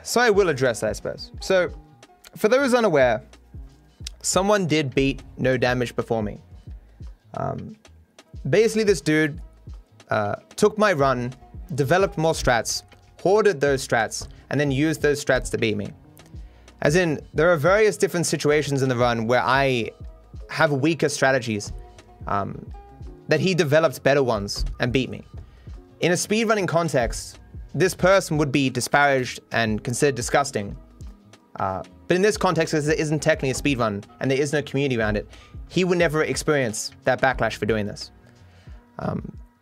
So I will address that, I suppose. So for those unaware, someone did beat no damage before me. Basically, this dude took my run, developed more strats, hoarded those strats, and then used those strats to beat me. As in, there are various different situations in the run where I have weaker strategies that he developed better ones and beat me. In a speedrunning context, this person would be disparaged and considered disgusting. But in this context, because there isn't technically a speedrun and there is no community around it, he would never experience that backlash for doing this.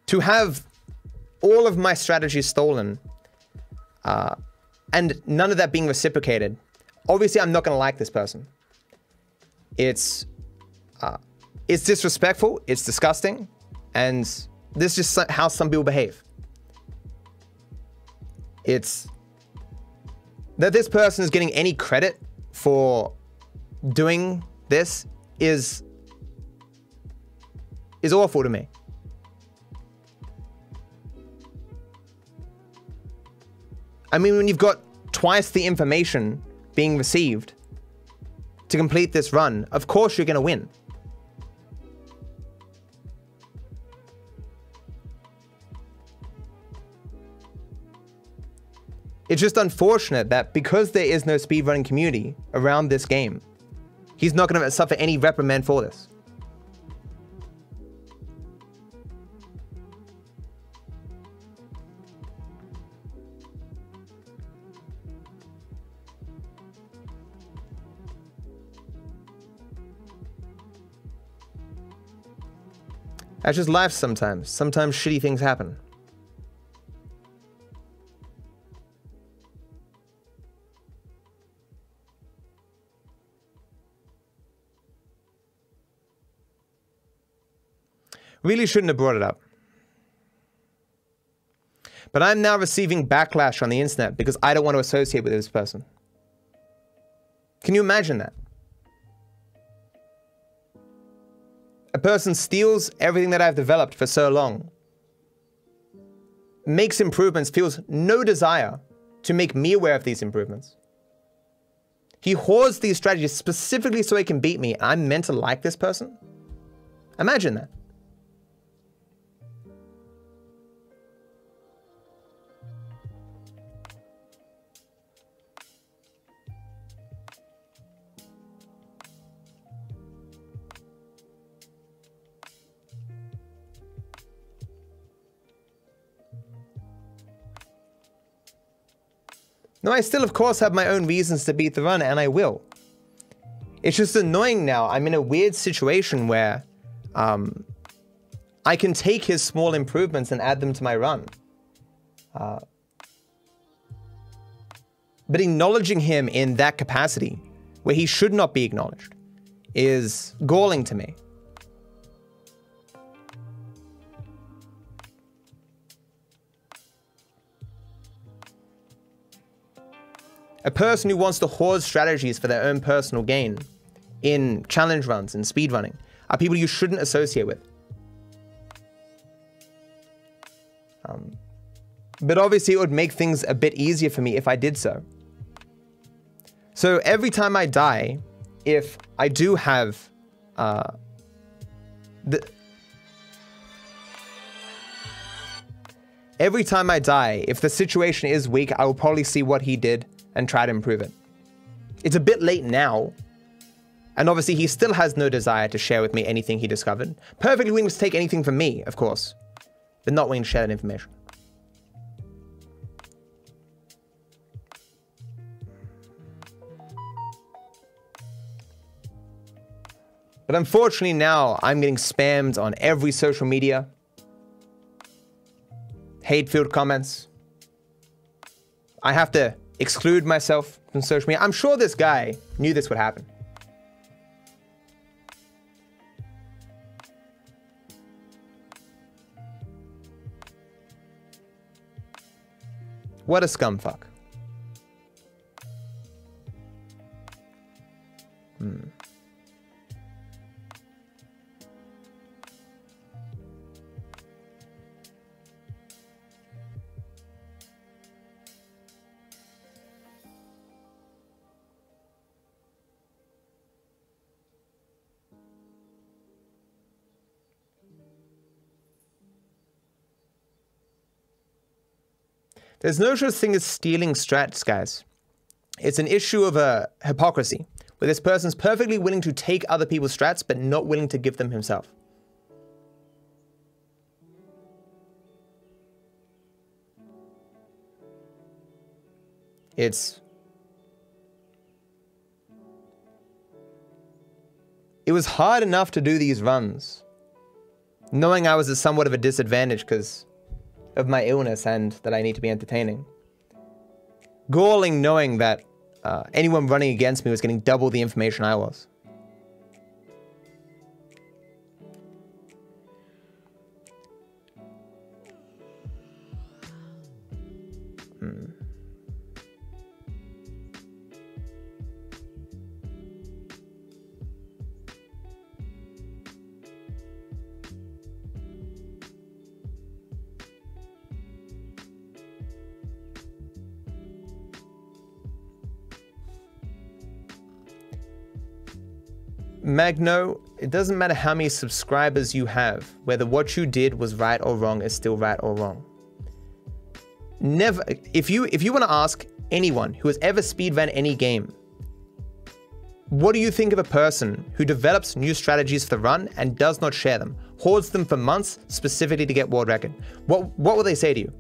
To have all of my strategies stolen and none of that being reciprocated, obviously I'm not going to like this person. It's disrespectful, it's disgusting, and this is just how some people behave. It's that this person is getting any credit for doing this is awful to me. I mean, when you've got twice the information being received to complete this run, of course you're going to win. It's just unfortunate that because there is no speedrunning community around this game, he's not going to suffer any reprimand for this. That's just life sometimes. Sometimes shitty things happen. Really shouldn't have brought it up. But I'm now receiving backlash on the internet because I don't want to associate with this person. Can you imagine that? A person steals everything that I've developed for so long, makes improvements, feels no desire to make me aware of these improvements. He hoards these strategies specifically so he can beat me. I'm meant to like this person? Imagine that. No, I still, of course, have my own reasons to beat the run, and I will. It's just annoying now. I'm in a weird situation where I can take his small improvements and add them to my run. But acknowledging him in that capacity, where he should not be acknowledged, is galling to me. A person who wants to hoard strategies for their own personal gain in challenge runs and speedrunning are people you shouldn't associate with. But obviously it would make things a bit easier for me if I did so. So every time I die, if I do have every time I die, if the situation is weak, I will probably see what he did and try to improve it. It's a bit late now, and obviously he still has no desire to share with me anything he discovered. Perfectly willing to take anything from me, of course, but not willing to share that information. But unfortunately now, I'm getting spammed on every social media. Hate-filled comments. I have to exclude myself from social media. I'm sure this guy knew this would happen. What a scumfuck. There's no such thing as stealing strats, guys. It's an issue of hypocrisy, where this person's perfectly willing to take other people's strats, but not willing to give them himself. It was hard enough to do these runs, knowing I was at somewhat of a disadvantage because of my illness and that I need to be entertaining. Galling knowing that anyone running against me was getting double the information I was. Magno, it doesn't matter how many subscribers you have, whether what you did was right or wrong is still right or wrong. Never, if you want to ask anyone who has ever speedrun any game, what do you think of a person who develops new strategies for the run and does not share them, hoards them for months specifically to get world record? What will they say to you?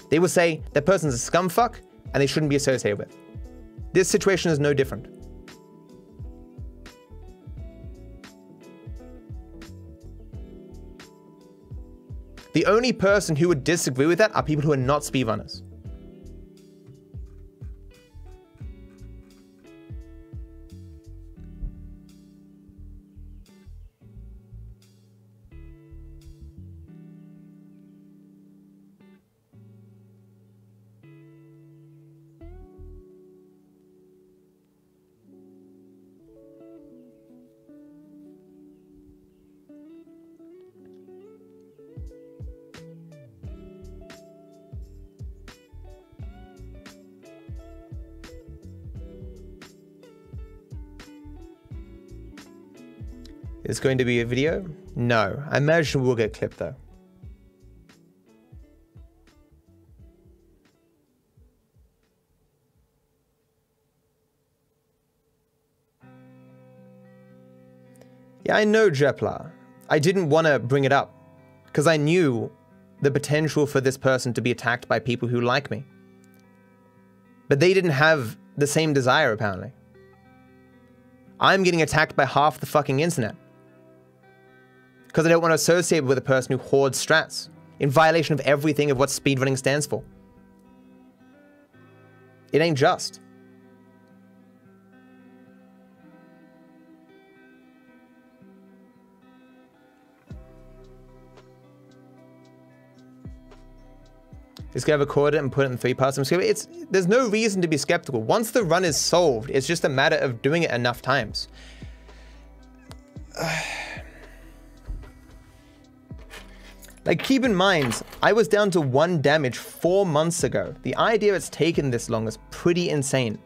They will say that person's a scumfuck and they shouldn't be associated with. This situation is no different. The only person who would disagree with that are people who are not speedrunners. Is going to be a video? No. I imagine we'll get clipped though. Yeah, I know, Jepla. I didn't want to bring it up because I knew the potential for this person to be attacked by people who like me. But they didn't have the same desire, apparently. I'm getting attacked by half the fucking internet. Because I don't want to associate with a person who hoards strats, in violation of everything of what speedrunning stands for. It ain't just. It's going to record it and put it in 3 parts. There's no reason to be skeptical. Once the run is solved, it's just a matter of doing it enough times. Like, keep in mind, I was down to 1 damage 4 months ago. The idea it's taken this long is pretty insane.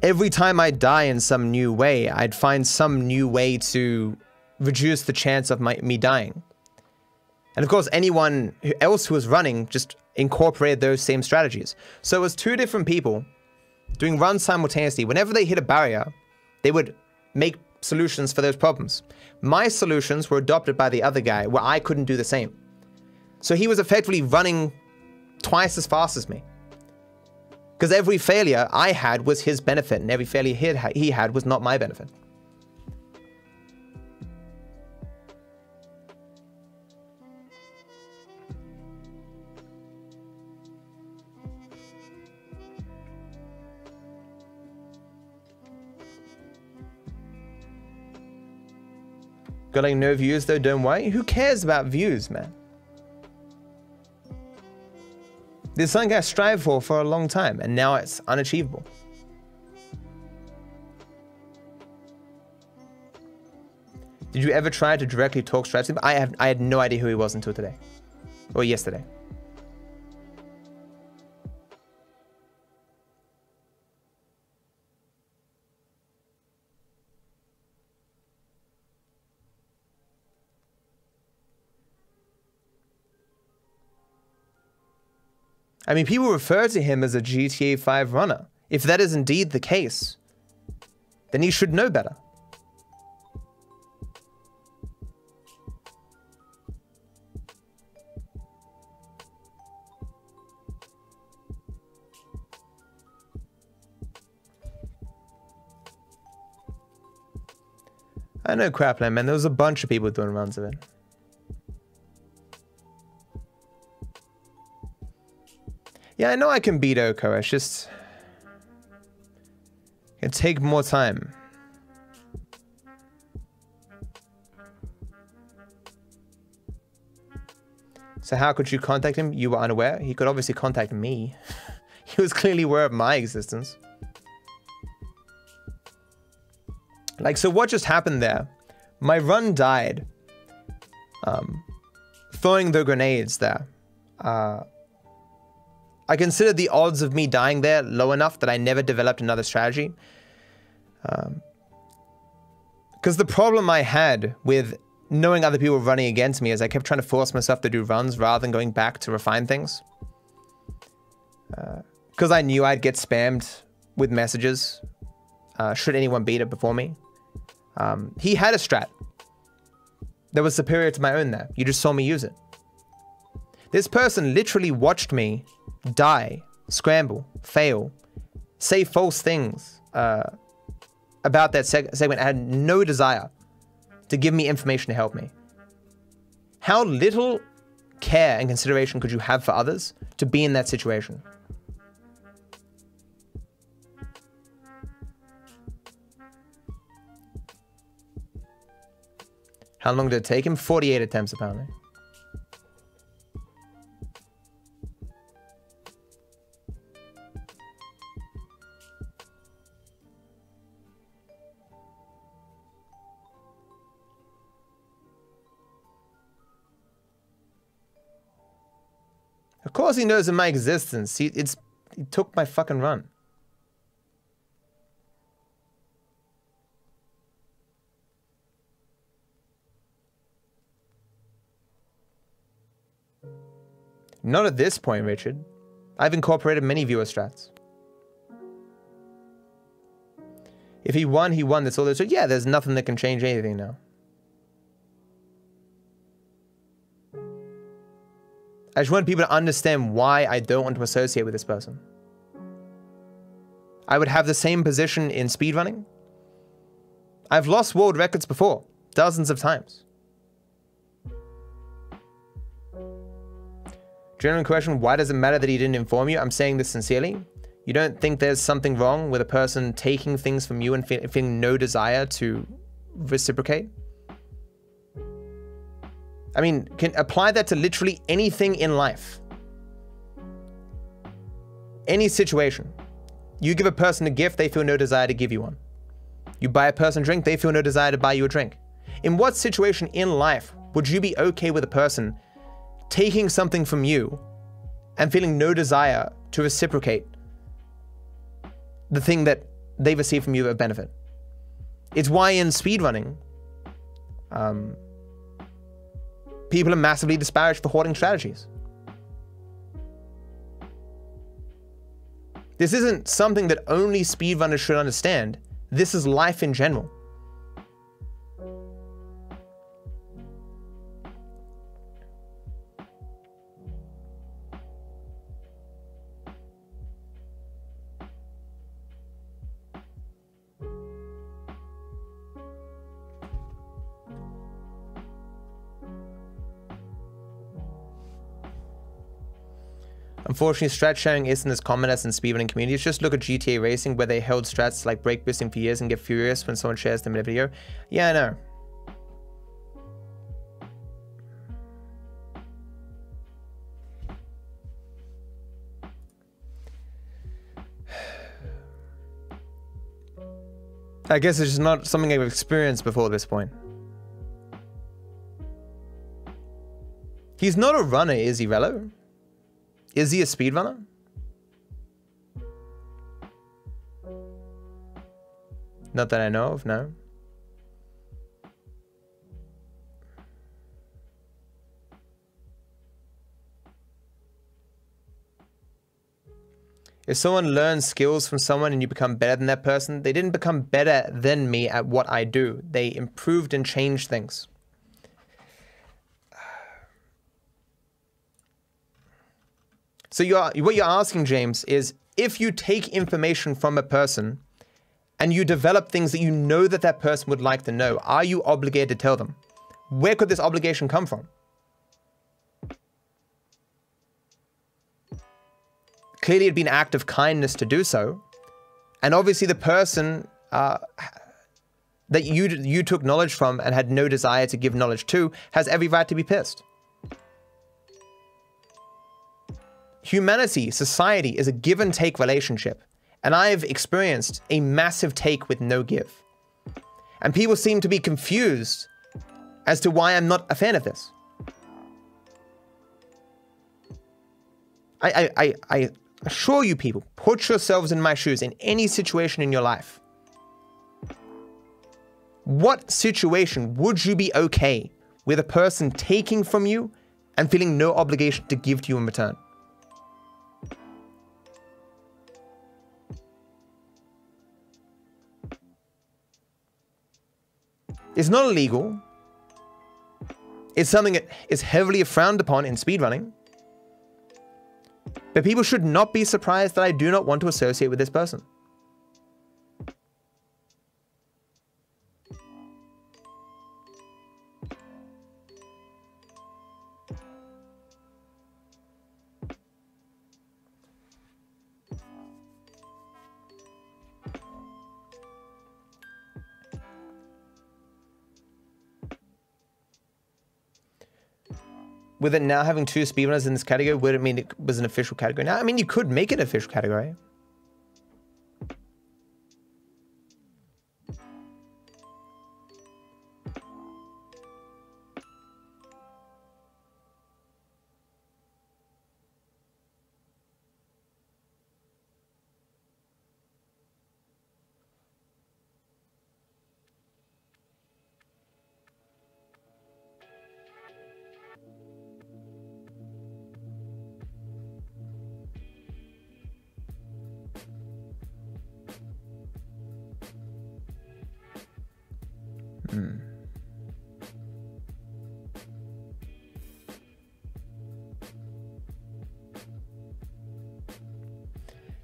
Every time I die in some new way, I'd find some new way to reduce the chance of me dying. And of course, anyone else who was running just incorporated those same strategies. So it was 2 different people doing runs simultaneously. Whenever they hit a barrier, they would make solutions for those problems. My solutions were adopted by the other guy where I couldn't do the same. So he was effectively running twice as fast as me. Because every failure I had was his benefit and every failure he had was not my benefit. Got like no views though, don't worry. Who cares about views, man? This is something I strived for a long time, and now it's unachievable. Did you ever try to directly talk strats to him? I had no idea who he was until today. Or yesterday. I mean, people refer to him as a GTA 5 runner. If that is indeed the case, then he should know better. I know Crapland, man. There was a bunch of people doing runs of it. Yeah, I know I can beat OHKO. It's just... it'd take more time. So how could you contact him? You were unaware? He could obviously contact me. He was clearly aware of my existence. Like, so what just happened there? My run died. Throwing the grenades there. I considered the odds of me dying there low enough that I never developed another strategy. Because the problem I had with knowing other people running against me is I kept trying to force myself to do runs rather than going back to refine things. Because I knew I'd get spammed with messages should anyone beat it before me. He had a strat that was superior to my own there. You just saw me use it. This person literally watched me die, scramble, fail, say false things about that segment. I had no desire to give me information to help me. How little care and consideration could you have for others to be in that situation? How long did it take him? 48 attempts, apparently. Of course he knows of my existence. He took my fucking run. Not at this point, Richard. I've incorporated many viewer strats. If he won, he won. That's all there's. Yeah, there's nothing that can change anything now. I just want people to understand why I don't want to associate with this person. I would have the same position in speedrunning. I've lost world records before, dozens of times. Genuine question, why does it matter that he didn't inform you? I'm saying this sincerely. You don't think there's something wrong with a person taking things from you and feeling no desire to reciprocate? I mean, can apply that to literally anything in life. Any situation. You give a person a gift, they feel no desire to give you one. You buy a person a drink, they feel no desire to buy you a drink. In what situation in life would you be okay with a person taking something from you and feeling no desire to reciprocate the thing that they receive from you of benefit? It's why in speedrunning, people are massively disparaged for hoarding strategies. This isn't something that only speedrunners should understand. This is life in general. Unfortunately, strat sharing isn't as common as in speedrunning communities. Just look at GTA Racing, where they held strats like break boosting for years and get furious when someone shares them in a video. Yeah, I know. I guess it's just not something I've experienced before at this point. He's not a runner, is he, Rello? Is he a speedrunner? Not that I know of, no. If someone learns skills from someone and you become better than that person, they didn't become better than me at what I do. They improved and changed things. So what you're asking, James, is if you take information from a person and you develop things that you know that that person would like to know, are you obligated to tell them? Where could this obligation come from? Clearly, it'd be an act of kindness to do so. And obviously the person that you took knowledge from and had no desire to give knowledge to has every right to be pissed. Humanity, society, is a give and take relationship. And I've experienced a massive take with no give. And people seem to be confused as to why I'm not a fan of this. I assure you people, put yourselves in my shoes in any situation in your life. What situation would you be okay with a person taking from you and feeling no obligation to give to you in return? It's not illegal. It's something that is heavily frowned upon in speedrunning. But people should not be surprised that I do not want to associate with this person. With it now having 2 speedrunners in this category, would it mean it was an official category? Now, I mean, you could make it an official category.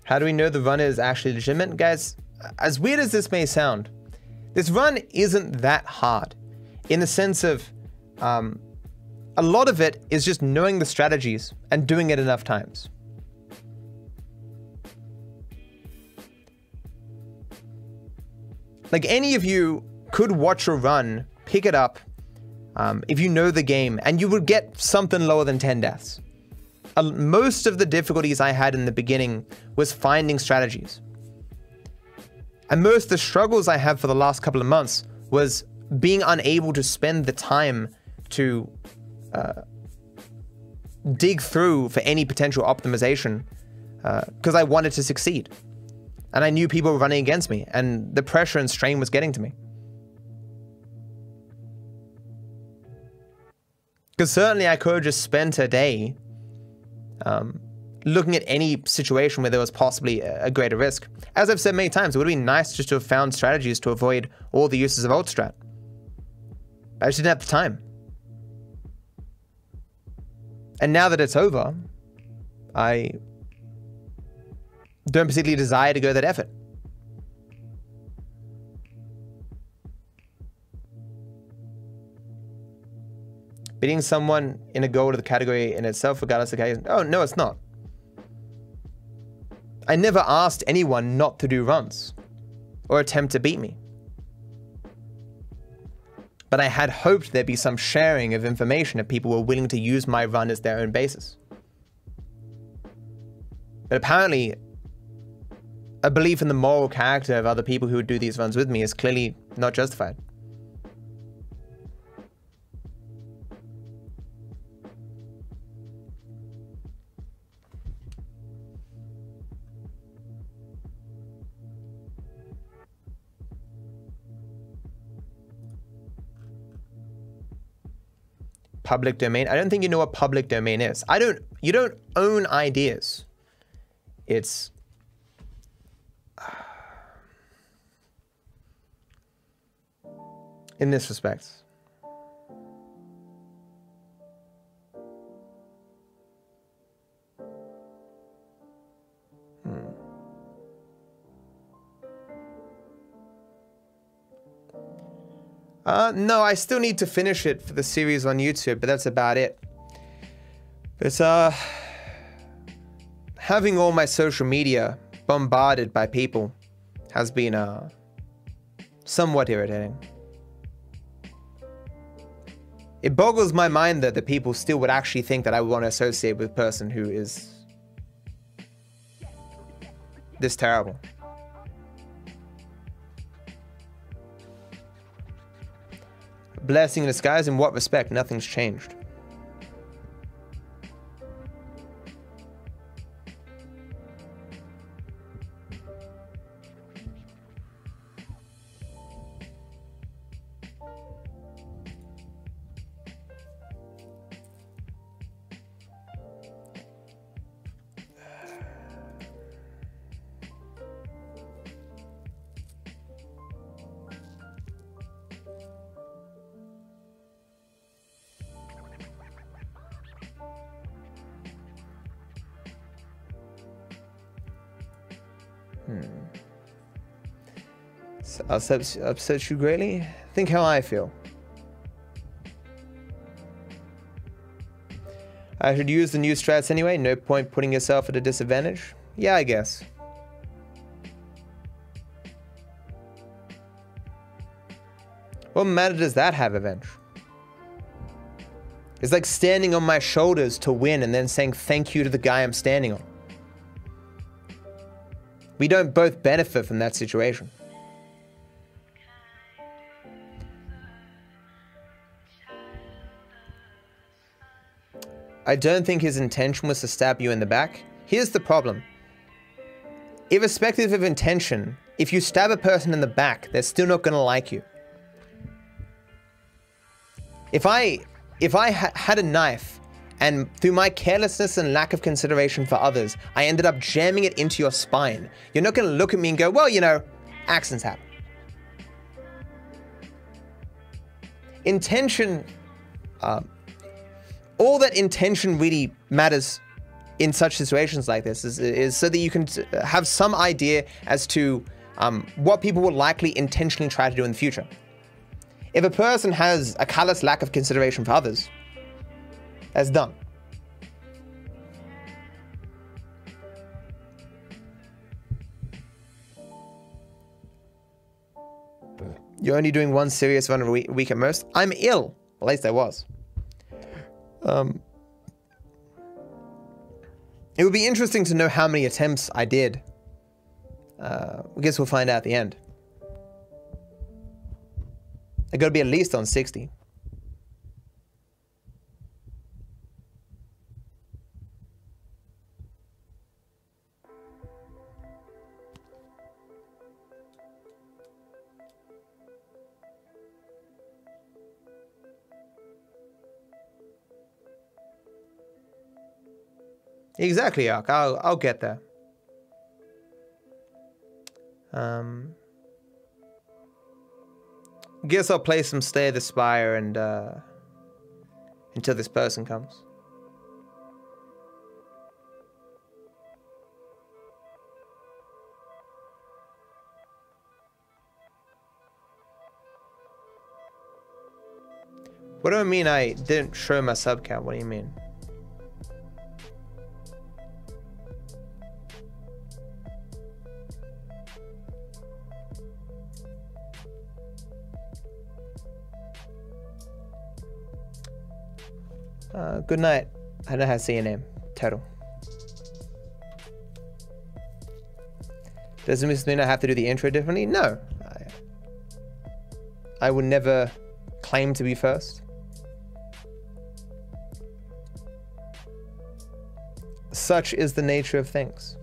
How do we know the run is actually legitimate? Guys, as weird as this may sound, this run isn't that hard in the sense of a lot of it is just knowing the strategies and doing it enough times. Like any of you could watch a run, pick it up, if you know the game, and you would get something lower than 10 deaths. Most of the difficulties I had in the beginning was finding strategies. And most of the struggles I have for the last couple of months was being unable to spend the time to dig through for any potential optimization because I wanted to succeed. And I knew people were running against me, and the pressure and strain was getting to me. Because certainly I could have just spent a day looking at any situation where there was possibly a greater risk. As I've said many times, it would have been nice just to have found strategies to avoid all the uses of ult strat. I just didn't have the time. And now that it's over, I don't particularly desire to go that effort. Beating someone in a goal to the category in itself, regardless of occasion. Oh, no, it's not. I never asked anyone not to do runs or attempt to beat me. But I had hoped there'd be some sharing of information if people were willing to use my run as their own basis. But apparently, a belief in the moral character of other people who would do these runs with me is clearly not justified. Public domain. I don't think you know what public domain is. You don't own ideas. It's in this respect. No, I still need to finish it for the series on YouTube, but that's about it. But having all my social media bombarded by people has been somewhat irritating. It boggles my mind that the people still would actually think that I would want to associate with a person who is this terrible. Blessing in disguise, in what respect? Nothing's changed. So upset you greatly? Think how I feel. I should use the new strats anyway. No point putting yourself at a disadvantage. Yeah, I guess. What matter does that have, Avenge? It's like standing on my shoulders to win and then saying thank you to the guy I'm standing on. We don't both benefit from that situation. I don't think his intention was to stab you in the back. Here's the problem. Irrespective of intention, if you stab a person in the back, they're still not going to like you. If I had a knife and through my carelessness and lack of consideration for others, I ended up jamming it into your spine, you're not going to look at me and go, well, you know, accidents happen. Intention, all that intention really matters in such situations like this is so that you can have some idea as to what people will likely intentionally try to do in the future. If a person has a callous lack of consideration for others, that's done. You're only doing one serious run a week at most. I'm ill. At least I was. It would be interesting to know how many attempts I did. I guess we'll find out at the end. I gotta be at least on 60. Exactly, Ark. I'll get there. Guess I'll play some Slay the Spire and until this person comes. What do I mean I didn't show my sub count? What do you mean? Good night. I don't know how to say your name. Turtle. Doesn't this mean I have to do the intro differently? No. I would never claim to be first. Such is the nature of things.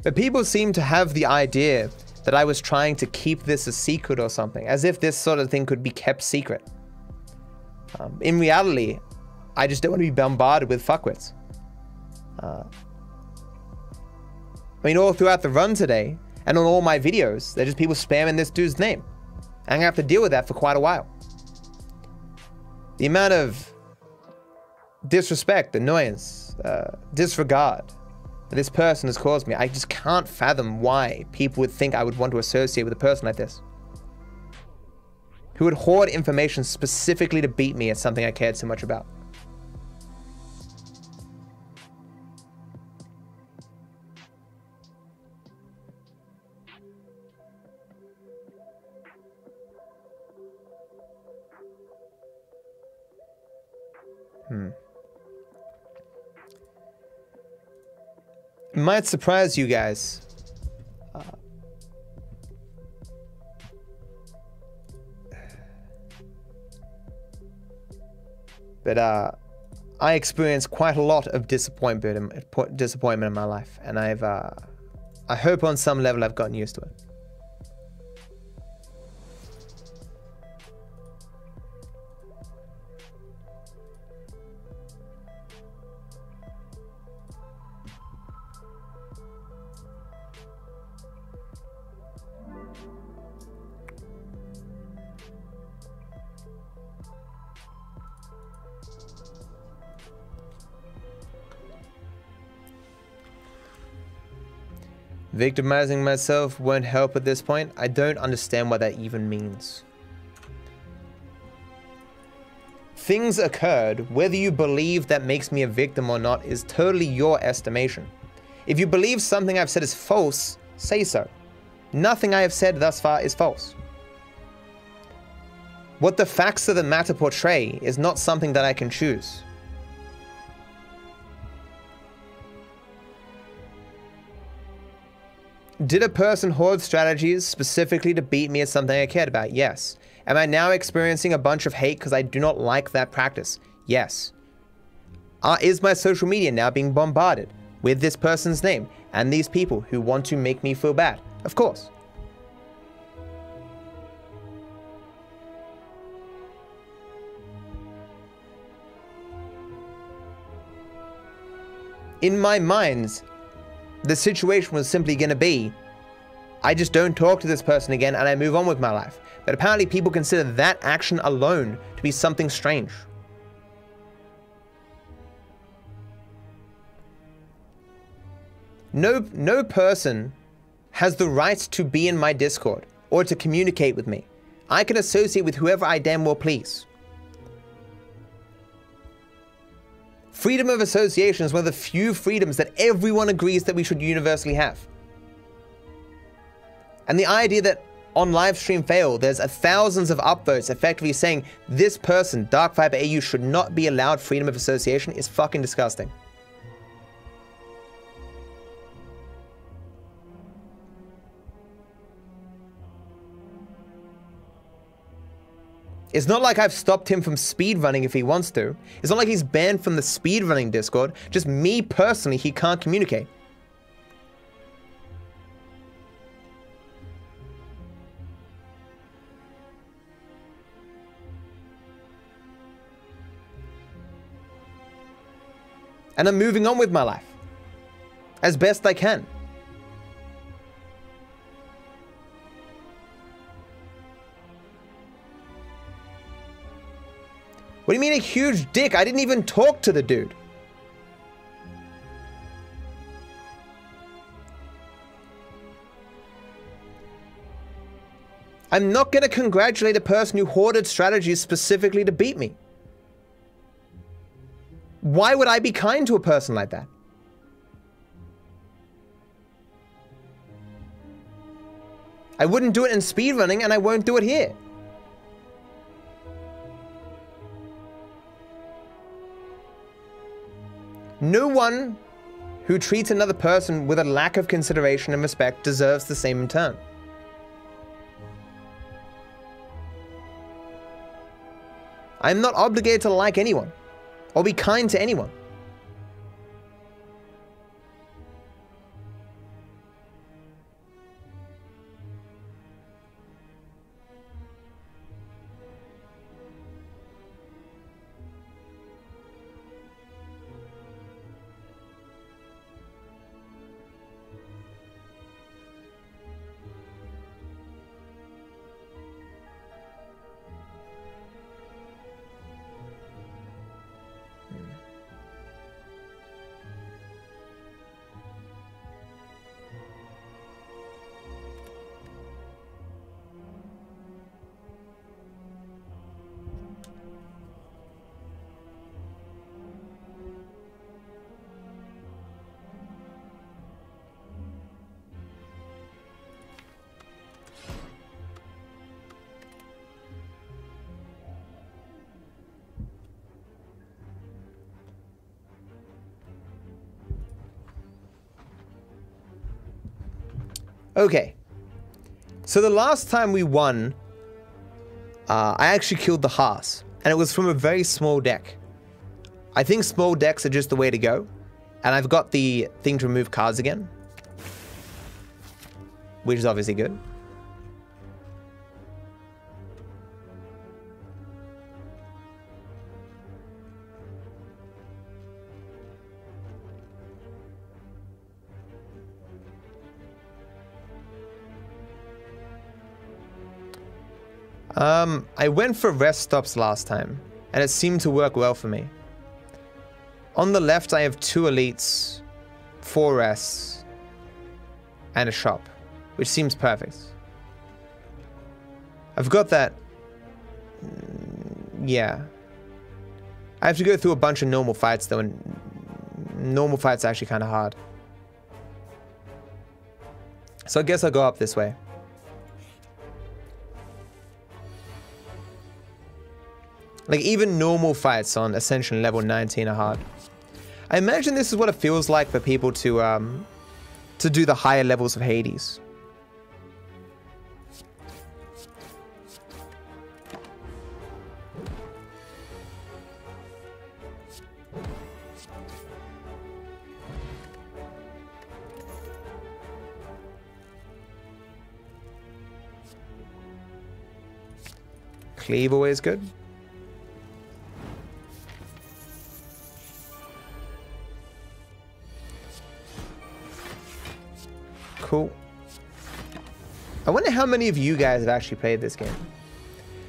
But people seem to have the idea that I was trying to keep this a secret or something, as if this sort of thing could be kept secret. In reality, I just don't want to be bombarded with fuckwits. I mean, all throughout the run today, and on all my videos, they're just people spamming this dude's name. I'm gonna have to deal with that for quite a while. The amount of disrespect, annoyance, disregard that this person has caused me, I just can't fathom why people would think I would want to associate with a person like this, who would hoard information specifically to beat me at something I cared so much about. It might surprise you guys. But I experienced quite a lot of disappointment in my life, and I hope on some level I've gotten used to it. Victimizing myself won't help at this point. I don't understand what that even means. Things occurred. Whether you believe that makes me a victim or not is totally your estimation. If you believe something I've said is false, say so. Nothing I have said thus far is false. What the facts of the matter portray is not something that I can choose. Did a person hoard strategies specifically to beat me at something I cared about? Yes. Am I now experiencing a bunch of hate because I do not like that practice? Yes. Is my social media now being bombarded with this person's name and these people who want to make me feel bad? Of course. In my mind, the situation was simply going to be, I just don't talk to this person again and I move on with my life. But apparently people consider that action alone to be something strange. No person has the right to be in my Discord or to communicate with me. I can associate with whoever I damn well please. Freedom of association is one of the few freedoms that everyone agrees that we should universally have. And the idea that on livestream fail, there's thousands of upvotes effectively saying this person, DarkViperAU, should not be allowed freedom of association is fucking disgusting. It's not like I've stopped him from speedrunning if he wants to. It's not like he's banned from the speedrunning Discord. Just me personally, he can't communicate. And I'm moving on with my life as best I can. What do you mean a huge dick? I didn't even talk to the dude. I'm not going to congratulate a person who hoarded strategies specifically to beat me. Why would I be kind to a person like that? I wouldn't do it in speedrunning and I won't do it here. No one who treats another person with a lack of consideration and respect deserves the same in turn. I'm not obligated to like anyone or be kind to anyone. Okay. So the last time we won, I actually killed the Haas. And it was from a very small deck. I think small decks are just the way to go. And I've got the thing to remove cards again. Which is obviously good. I went for rest stops last time, and it seemed to work well for me. On the left, I have 2 elites, 4 rests, and a shop, which seems perfect. I've got that. Yeah. I have to go through a bunch of normal fights, though, and normal fights are actually kind of hard. So I guess I'll go up this way. Like, even normal fights on Ascension level 19 are hard. I imagine this is what it feels like for people to do the higher levels of Hades. Cleave always good. Cool. I wonder how many of you guys have actually played this game.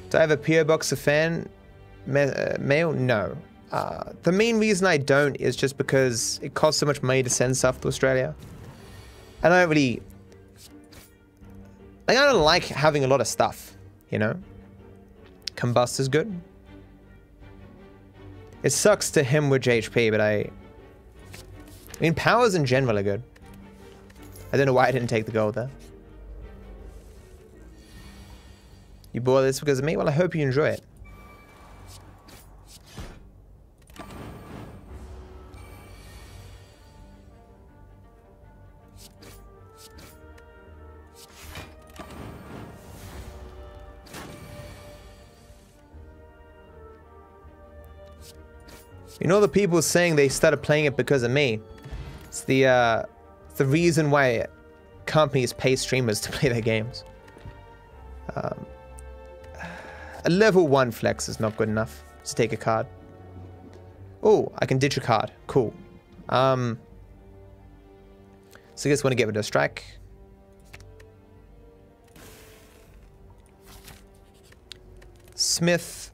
Do I have a PO box of fan mail? No. The main reason I don't is just because it costs so much money to send stuff to Australia. And I don't really... Like, I don't like having a lot of stuff, you know? Combust is good. It sucks to hemorrhage HP, but I mean, powers in general are good. I don't know why I didn't take the gold there. You bought this because of me? Well, I hope you enjoy it. You know, the people saying they started playing it because of me. It's the reason why companies pay streamers to play their games. A level 1 flex is not good enough. Let's take a card. Oh, I can ditch a card. Cool. So I guess want to get rid of strike. Smith.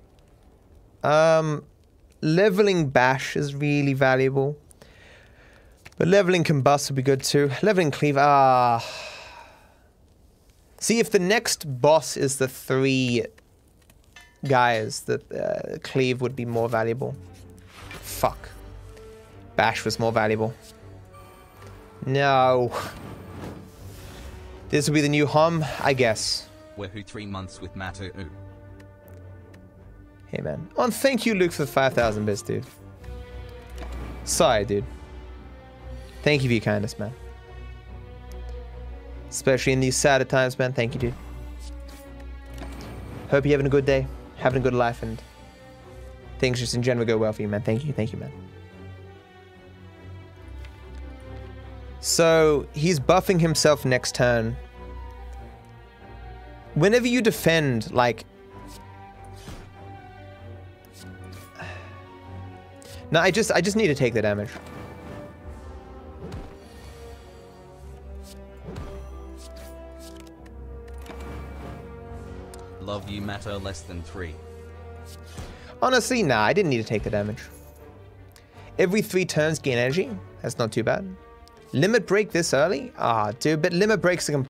Leveling bash is really valuable. But leveling combust would be good too. Leveling cleave, See, if the next boss is the 3 guys, the cleave would be more valuable. Fuck. Bash was more valuable. No. This will be the new hum, I guess. Wahoo 3 months with Mato. Hey, man. Oh, and thank you, Luke, for the 5,000 bits, dude. Sorry, dude. Thank you for your kindness, man. Especially in these sadder times, man. Thank you, dude. Hope you're having a good day, having a good life, and things just in general go well for you, man. Thank you, man. So, he's buffing himself next turn. Whenever you defend, like... No, I just need to take the damage. Love you, matter less than 3. Honestly, nah, I didn't need to take the damage. Every 3 turns gain energy. That's not too bad. Limit break this early? Ah, dude, but limit breaks are